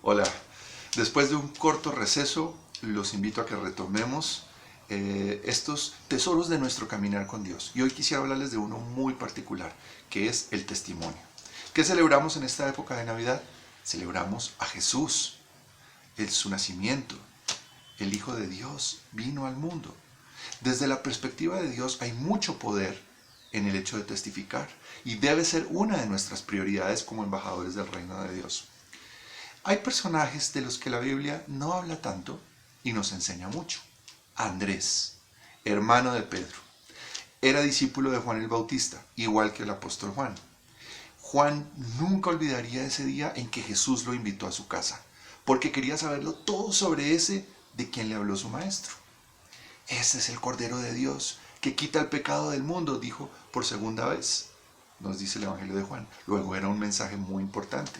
Hola, después de un corto receso, los invito a que retomemos estos tesoros de nuestro caminar con Dios. Y hoy quisiera hablarles de uno muy particular, que es el testimonio. ¿Qué celebramos en esta época de Navidad? Celebramos a Jesús, su nacimiento. El Hijo de Dios vino al mundo. Desde la perspectiva de Dios hay mucho poder en el hecho de testificar y debe ser una de nuestras prioridades como embajadores del reino de Dios. Hay personajes de los que la Biblia no habla tanto y nos enseña mucho. Andrés, hermano de Pedro, era discípulo de Juan el Bautista, igual que el apóstol Juan. Juan nunca olvidaría ese día en que Jesús lo invitó a su casa, porque quería saberlo todo sobre ese de quien le habló su maestro. Ese es el Cordero de Dios que quita el pecado del mundo, dijo por segunda vez, nos dice el Evangelio de Juan. Luego era un mensaje muy importante.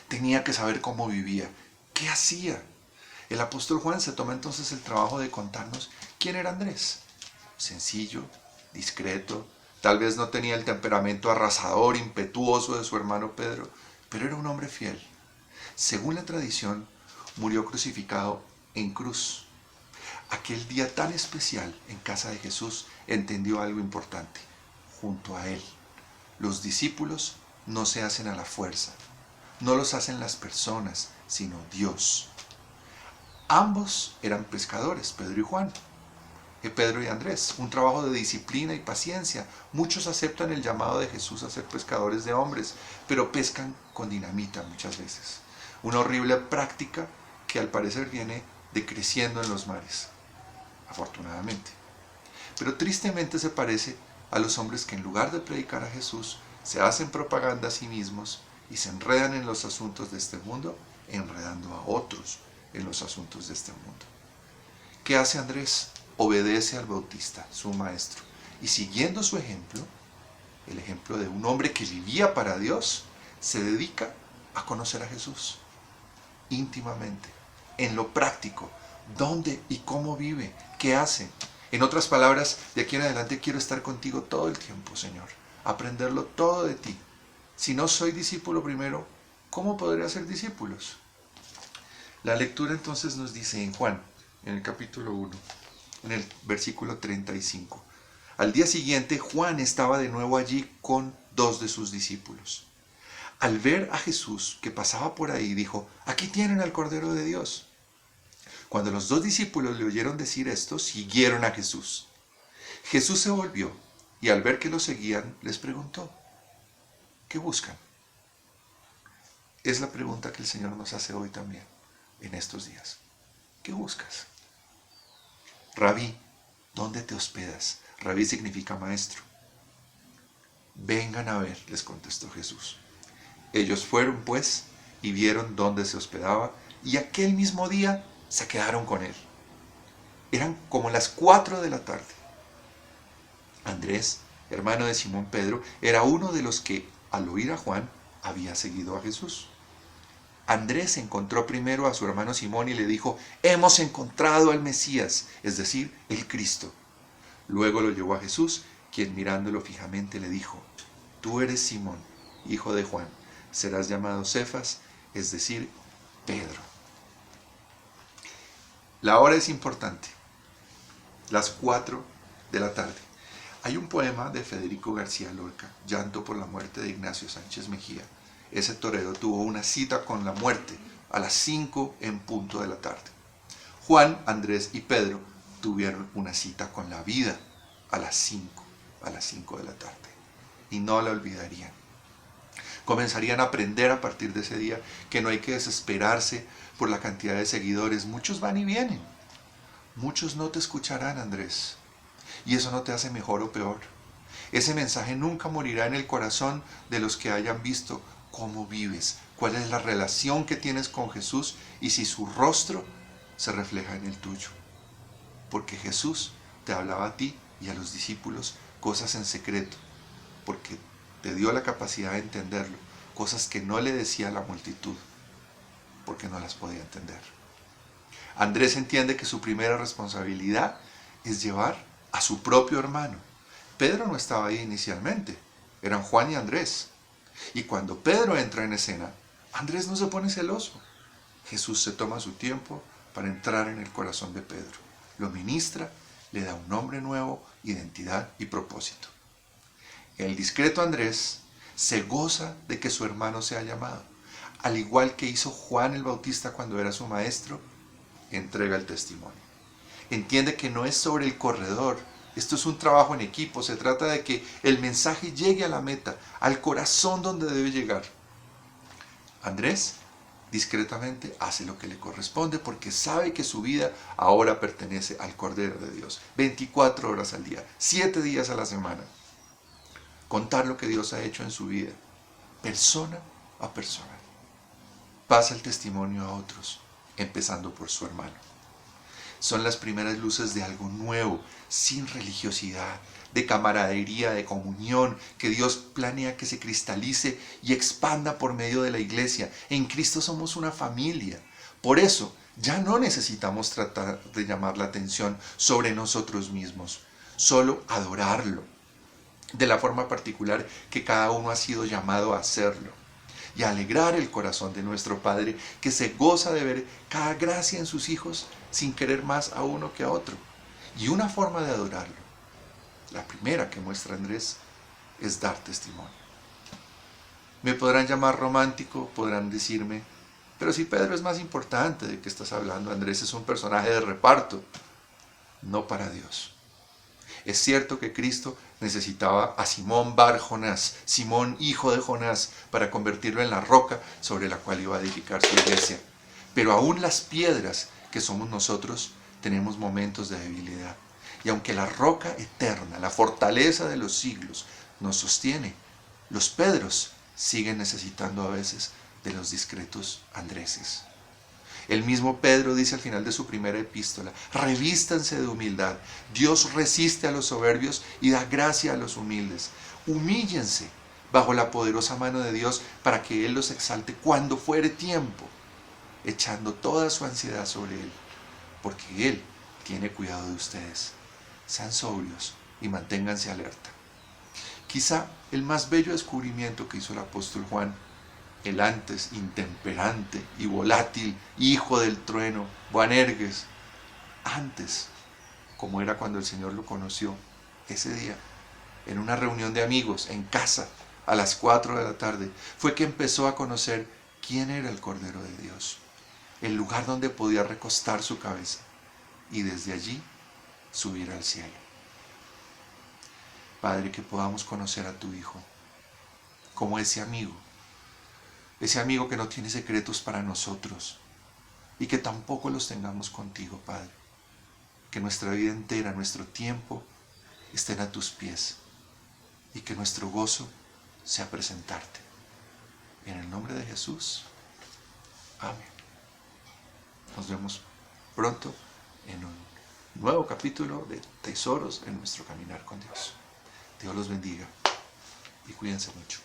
Tenía que saber cómo vivía, qué hacía. El apóstol Juan se toma entonces el trabajo de contarnos quién era Andrés. Sencillo, discreto, tal vez no tenía el temperamento arrasador, impetuoso de su hermano Pedro, pero era un hombre fiel. Según la tradición, murió crucificado en cruz. Aquel día tan especial en casa de Jesús entendió algo importante. Junto a él, los discípulos no se hacen a la fuerza. No los hacen las personas, sino Dios. Ambos eran pescadores, Pedro y Juan. Pedro y Andrés, un trabajo de disciplina y paciencia. Muchos aceptan el llamado de Jesús a ser pescadores de hombres, pero pescan con dinamita muchas veces. Una horrible práctica que al parecer viene decreciendo en los mares, afortunadamente. Pero tristemente se parece a los hombres que en lugar de predicar a Jesús, se hacen propaganda a sí mismos y se enredan en los asuntos de este mundo, enredando a otros en los asuntos de este mundo. ¿Qué hace Andrés? Obedece al Bautista, su maestro, y siguiendo su ejemplo, el ejemplo de un hombre que vivía para Dios, se dedica a conocer a Jesús íntimamente, en lo práctico, dónde y cómo vive, qué hace. En otras palabras, de aquí en adelante quiero estar contigo todo el tiempo, Señor, aprenderlo todo de ti. Si no soy discípulo primero, ¿cómo podré ser discípulos? La lectura entonces nos dice en Juan, en el capítulo 1, en el versículo 35. Al día siguiente, Juan estaba de nuevo allí con dos de sus discípulos. Al ver a Jesús que pasaba por ahí, dijo: «Aquí tienen al Cordero de Dios». Cuando los dos discípulos le oyeron decir esto, siguieron a Jesús. Jesús se volvió y al ver que lo seguían, les preguntó: «¿Qué buscan?». Es la pregunta que el Señor nos hace hoy también, en estos días. ¿Qué buscas? Rabí, ¿dónde te hospedas? Rabí significa maestro. «Vengan a ver», les contestó Jesús. Ellos fueron, pues, y vieron dónde se hospedaba, y aquel mismo día se quedaron con él. Eran como las 4 de la tarde. Andrés, hermano de Simón Pedro, era uno de los que, al oír a Juan, había seguido a Jesús. Andrés encontró primero a su hermano Simón y le dijo: «Hemos encontrado al Mesías», es decir, el Cristo. Luego lo llevó a Jesús, quien mirándolo fijamente le dijo: «Tú eres Simón, hijo de Juan, serás llamado Cefas», es decir, Pedro. La hora es importante, las 4 de la tarde. Hay un poema de Federico García Lorca, Llanto por la muerte de Ignacio Sánchez Mejía. Ese torero tuvo una cita con la muerte a las 5 en punto de la tarde. Juan, Andrés y Pedro tuvieron una cita con la vida a las 5 de la tarde. Y no la olvidarían. Comenzarían a aprender a partir de ese día que no hay que desesperarse por la cantidad de seguidores. Muchos van y vienen. Muchos no te escucharán, Andrés. Y eso no te hace mejor o peor. Ese mensaje nunca morirá en el corazón de los que hayan visto cómo vives, cuál es la relación que tienes con Jesús y si su rostro se refleja en el tuyo. Porque Jesús te hablaba a ti y a los discípulos cosas en secreto, porque te dio la capacidad de entenderlo, cosas que no le decía a la multitud, porque no las podía entender. Andrés entiende que su primera responsabilidad es llevar a su propio hermano. Pedro no estaba ahí inicialmente, eran Juan y Andrés. Y cuando Pedro entra en escena, Andrés no se pone celoso, Jesús se toma su tiempo para entrar en el corazón de Pedro. Lo ministra, le da un nombre nuevo, identidad y propósito. El discreto Andrés se goza de que su hermano sea llamado. Al igual que hizo Juan el Bautista cuando era su maestro, entrega el testimonio. Entiende que no es sobre el corredor, esto es un trabajo en equipo, se trata de que el mensaje llegue a la meta, al corazón donde debe llegar. Andrés discretamente hace lo que le corresponde porque sabe que su vida ahora pertenece al Cordero de Dios. 24 horas al día, 7 días a la semana. Contar lo que Dios ha hecho en su vida, persona a persona. Pasa el testimonio a otros, empezando por su hermano. Son las primeras luces de algo nuevo, sin religiosidad, de camaradería, de comunión, que Dios planea que se cristalice y expanda por medio de la iglesia. En Cristo somos una familia. Por eso, ya no necesitamos tratar de llamar la atención sobre nosotros mismos, solo adorarlo, de la forma particular que cada uno ha sido llamado a hacerlo, y alegrar el corazón de nuestro Padre, que se goza de ver cada gracia en sus hijos sin querer más a uno que a otro. Y una forma de adorarlo, la primera que muestra Andrés, es dar testimonio. Me podrán llamar romántico, podrán decirme, pero si Pedro es más importante, ¿de qué estás hablando? Andrés es un personaje de reparto, no para Dios. Es cierto que Cristo necesitaba a Simón Bar Jonás, Simón hijo de Jonás, para convertirlo en la roca sobre la cual iba a edificar su iglesia. Pero aún las piedras que somos nosotros tenemos momentos de debilidad. Y aunque la roca eterna, la fortaleza de los siglos, nos sostiene, los Pedros siguen necesitando a veces de los discretos Andreses. El mismo Pedro dice al final de su primera epístola, revístanse de humildad. Dios resiste a los soberbios y da gracia a los humildes. Humíllense bajo la poderosa mano de Dios para que Él los exalte cuando fuere tiempo, echando toda su ansiedad sobre Él, porque Él tiene cuidado de ustedes. Sean sobrios y manténganse alerta. Quizá el más bello descubrimiento que hizo el apóstol Juan, el antes intemperante y volátil hijo del trueno, Boanerges, antes, como era cuando el Señor lo conoció, ese día, en una reunión de amigos, en casa, a las 4 de la tarde, fue que empezó a conocer quién era el Cordero de Dios, el lugar donde podía recostar su cabeza y desde allí subir al cielo. Padre, que podamos conocer a tu Hijo como ese amigo que no tiene secretos para nosotros y que tampoco los tengamos contigo, Padre. Que nuestra vida entera, nuestro tiempo estén a tus pies y que nuestro gozo sea presentarte. En el nombre de Jesús. Amén. Nos vemos pronto en un nuevo capítulo de Tesoros en nuestro caminar con Dios. Dios los bendiga y cuídense mucho.